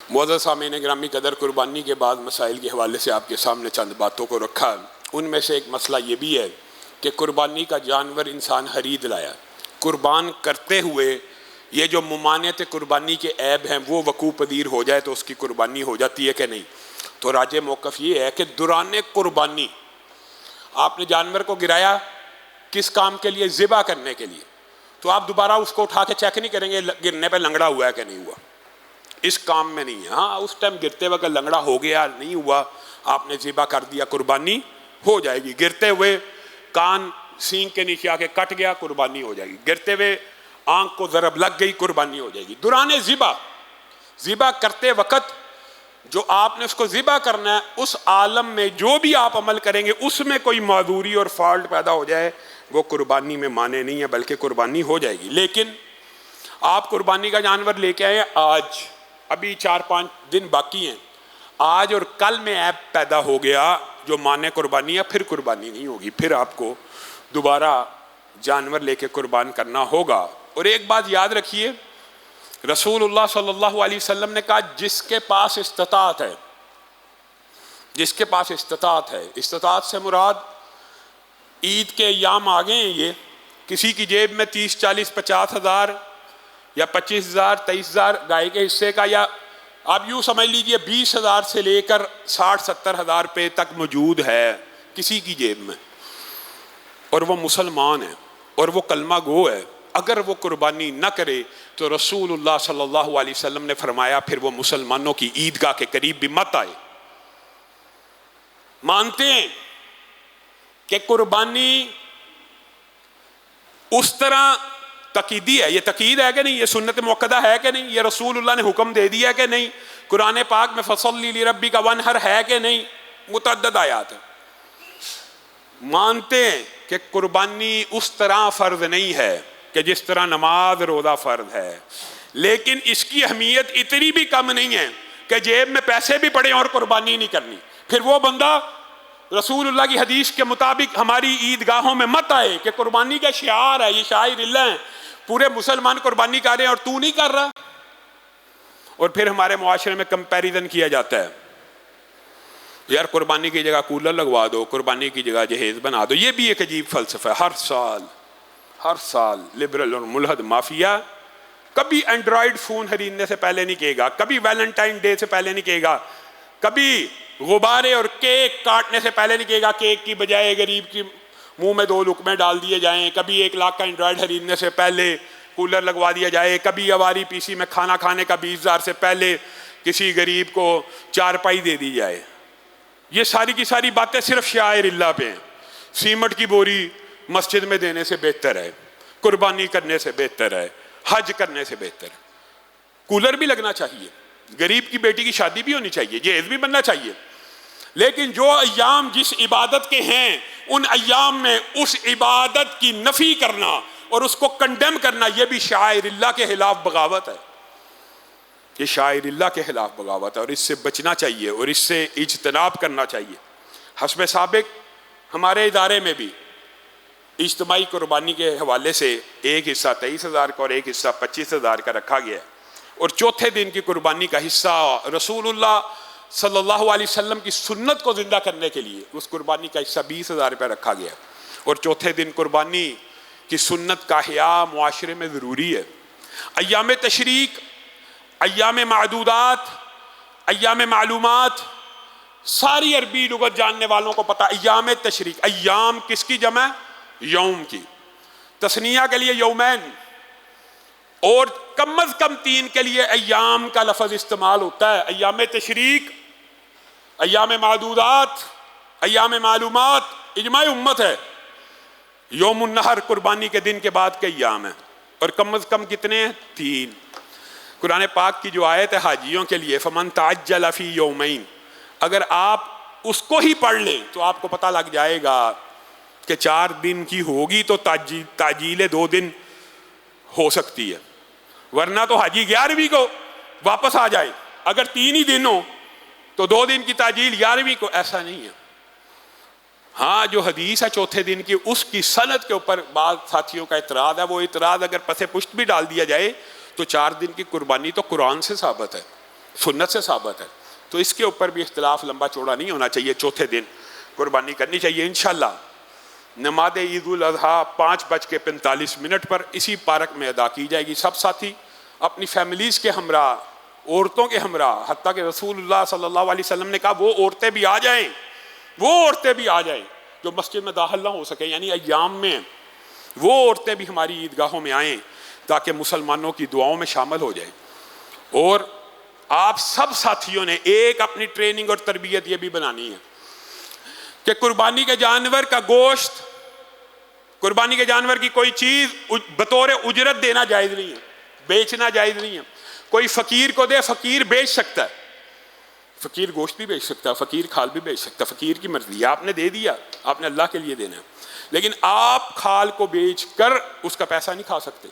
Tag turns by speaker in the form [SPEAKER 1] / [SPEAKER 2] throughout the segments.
[SPEAKER 1] معزز سامعین گرامی قدر، قربانی کے بعد مسائل کے حوالے سے آپ کے سامنے چند باتوں کو رکھا۔ ان میں سے ایک مسئلہ یہ بھی ہے کہ قربانی کا جانور انسان خرید لایا، قربان کرتے ہوئے یہ جو ممانعت قربانی کے عیب ہیں وہ وقوع پذیر ہو جائے تو اس کی قربانی ہو جاتی ہے کہ نہیں؟ تو راجح موقف یہ ہے کہ دوران قربانی آپ نے جانور کو گرایا کس کام کے لیے؟ ذبح کرنے کے لیے، تو آپ دوبارہ اس کو اٹھا کے چیک نہیں کریں گے گرنے پہ لنگڑا ہوا ہے کہ نہیں ہوا، اس کام میں نہیں ہے۔ ہاں اس ٹائم گرتے وقت لنگڑا ہو گیا نہیں ہوا، آپ نے ذبح کر دیا، قربانی ہو جائے گی۔ گرتے ہوئے کان سینگ کے نیچے آ کے کٹ گیا، قربانی ہو جائے گی۔ گرتے ہوئے آنکھ کو ضرب لگ گئی، قربانی ہو جائے گی۔ دوران ذبح کرتے وقت جو آپ نے اس کو ذبح کرنا ہے، اس عالم میں جو بھی آپ عمل کریں گے اس میں کوئی معذوری اور فالٹ پیدا ہو جائے وہ قربانی میں مانے نہیں ہے، بلکہ قربانی ہو جائے گی۔ لیکن آپ قربانی کا جانور لے کے آئے آج، ابھی 4-5 دن باقی ہیں، آج اور کل میں عیب پیدا ہو گیا جو مانے قربانی ہے، پھر قربانی نہیں ہوگی، پھر آپ کو دوبارہ جانور لے کے قربان کرنا ہوگا۔ اور ایک بات یاد رکھیے، رسول اللہ صلی اللہ علیہ وسلم نے کہا جس کے پاس استطاعت ہے، جس کے پاس استطاعت ہے، استطاعت سے مراد عید کے ایام آگے ہیں، یہ کسی کی جیب میں 30-40-50 ہزار یا 25,000 23,000 گائے کے حصے کا، یا آپ یوں سمجھ لیجئے 20,000 سے لے کر 60-70 ہزار روپے تک موجود ہے کسی کی جیب میں، اور وہ مسلمان ہے اور وہ کلمہ گو ہے، اگر وہ قربانی نہ کرے تو رسول اللہ صلی اللہ علیہ وسلم نے فرمایا پھر وہ مسلمانوں کی عیدگاہ کے قریب بھی مت آئے۔ مانتے ہیں کہ قربانی اس طرح تقیدی ہے، یہ تقید ہے کہ نہیں؟ یہ سنت موقدہ ہے کہ نہیں؟ یہ رسول اللہ نے حکم دے دیا کہ نہیں؟ قرآن پاک میں فصلی لربک وانحر ہے کہ نہیں؟ متعدد آیات ہیں۔ مانتے ہیں کہ قربانی اس طرح فرض نہیں ہے کہ جس طرح نماز روزہ فرض ہے، لیکن اس کی اہمیت اتنی بھی کم نہیں ہے کہ جیب میں پیسے بھی پڑے اور قربانی نہیں کرنی۔ پھر وہ بندہ رسول اللہ کی حدیث کے مطابق ہماری عیدگاہوں میں مت آئے کہ قربانی کا شعار ہے، یہ شاعر اللہ ہیں، پورے مسلمان قربانی کر رہے ہیں اور تو نہیں کر رہا۔ اور پھر ہمارے معاشرے میں کمپیریزن کیا جاتا ہے، یار قربانی کی جگہ کولر لگوا دو، قربانی کی جگہ جہیز بنا دو۔ یہ بھی ایک عجیب فلسفہ ہے۔ ہر سال لبرل اور ملحد مافیا کبھی اینڈرائیڈ فون خریدنے سے پہلے نہیں کہے گا، کبھی ویلنٹائن ڈے سے پہلے نہیں کہے گا، کبھی غبارے اور کیک کاٹنے سے پہلے نہیں کہے گا کیک کی بجائے غریب کی منہ میں 2 لقمے ڈال دیے جائیں، کبھی 1 لاکھ کا اینڈرائیڈ خریدنے سے پہلے کولر لگوا دیا جائے، کبھی اواری پی سی میں کھانا کھانے کا 20,000 سے پہلے کسی غریب کو چارپائی دے دی جائے۔ یہ ساری کی ساری باتیں صرف شعائر اللہ پہ ہیں۔ سیمٹ کی بوری مسجد میں دینے سے بہتر ہے، قربانی کرنے سے بہتر ہے، حج کرنے سے بہتر ہے۔ کولر بھی لگنا چاہیے، غریب کی بیٹی کی شادی بھی ہونی چاہیے، جہیز بھی بننا چاہیے، لیکن جو ایام جس عبادت کے ہیں ان ایام میں اس عبادت کی نفی کرنا اور اس کو کنڈیم کرنا، یہ بھی شعائر اللہ کے خلاف بغاوت ہے۔ یہ شاعر اللہ کے خلاف بغاوت ہے اور اس سے بچنا چاہیے اور اس سے اجتناب کرنا چاہیے۔ حسب سابق ہمارے ادارے میں بھی اجتماعی قربانی کے حوالے سے ایک حصہ 23,000 کا اور ایک حصہ 25,000 کا رکھا گیا ہے، اور چوتھے دن کی قربانی کا حصہ رسول اللہ صلی اللہ علیہ وسلم کی سنت کو زندہ کرنے کے لیے اس قربانی کا حصہ 20,000 روپے رکھا گیا ہے، اور چوتھے دن قربانی کی سنت کا احیاء معاشرے میں ضروری ہے۔ ایام تشریق، ایام معدودات، ایام معلومات، ساری عربی لغت جاننے والوں کو پتہ، ایام تشریق، ایام کس کی جمع ہے؟ یوم کی، تثنیہ کے لیے یومین، اور کم از کم 3 کے لیے ایام کا لفظ استعمال ہوتا ہے۔ ایام تشریق، ایام معدودات، ایام معلومات، اجماع امت ہے۔ یوم النحر قربانی کے دن کے بعد کے ایام ہیں، اور کم از کم کتنے ہیں؟ 3۔ قرآن پاک کی جو آیت ہے حاجیوں کے لیے فمن تعجل فی یومین، اگر آپ اس کو ہی پڑھ لیں تو آپ کو پتہ لگ جائے گا کہ 4 دن کی ہوگی تو تعجیل 2 دن ہو سکتی ہے، ورنہ تو حاجی 11ویں کو واپس آ جائے۔ اگر 3 ہی دن ہو تو 2 دن کی تعجیل 11ویں کو، ایسا نہیں ہے۔ ہاں جو حدیث ہے چوتھے دن کی، اس کی سند کے اوپر بعض ساتھیوں کا اعتراض ہے، وہ اعتراض اگر پس پشت بھی ڈال دیا جائے تو 4 دن کی قربانی تو قرآن سے ثابت ہے، سنت سے ثابت ہے. تو اس کے اوپر بھی اختلاف لمبا چوڑا نہیں ہونا چاہیے. چوتھے دن قربانی کرنی چاہیے انشاءاللہ. نماز عید الاضحیٰ 5:45 پر اسی پارک میں ادا کی جائے گی. سب ساتھی اپنی فیملیز کے ہمراہ، عورتوں کے ہمراہ، حتیٰ کہ رسول اللہ صلی اللہ علیہ وسلم نے کہا وہ عورتیں بھی آ جائیں، وہ عورتیں بھی آ جائیں جو مسجد میں داخل نہ ہو سکیں، یعنی ایام میں وہ عورتیں بھی ہماری عیدگاہوں میں آئیں تاکہ مسلمانوں کی دعاؤں میں شامل ہو جائیں. اور آپ سب ساتھیوں نے ایک اپنی ٹریننگ اور تربیت یہ بھی بنانی ہے کہ قربانی کے جانور کا گوشت، قربانی کے جانور کی کوئی چیز بطور اجرت دینا جائز نہیں ہے، بیچنا جائز نہیں ہے. کوئی فقیر کو دے، فقیر بیچ سکتا ہے، فقیر گوشت بھی بیچ سکتا ہے، فقیر کھال بھی بیچ سکتا ہے، فقیر کی مرضی ہے. آپ نے دے دیا، آپ نے اللہ کے لیے دینا ہے. لیکن آپ کھال کو بیچ کر اس کا پیسہ نہیں کھا سکتے.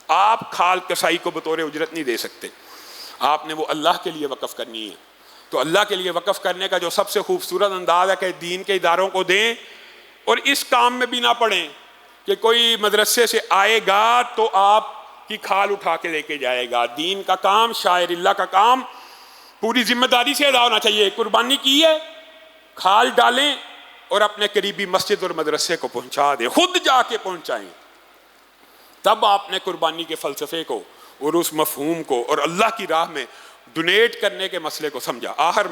[SPEAKER 1] آپ کھال کسائی کو بطور اجرت نہیں دے سکتے. آپ نے وہ اللہ کے لیے وقف کرنی ہے. تو اللہ کے لیے وقف کرنے کا جو سب سے خوبصورت انداز ہے کہ دین کے اداروں کو دیں، اور اس کام میں بھی نہ پڑیں کہ کوئی مدرسے سے آئے گا تو آپ کی کھال اٹھا کے لے کے جائے گا. دین کا کام، شاعر اللہ کا کام پوری ذمہ داری سے ادا ہونا چاہیے. قربانی کی ہے، کھال ڈالیں اور اپنے قریبی مسجد اور مدرسے کو پہنچا دیں، خود جا کے پہنچائیں. تب آپ نے قربانی کے فلسفے کو اور اس مفہوم کو اور اللہ کی راہ میں ڈونیٹ کرنے کے مسئلے کو سمجھا. آخر میں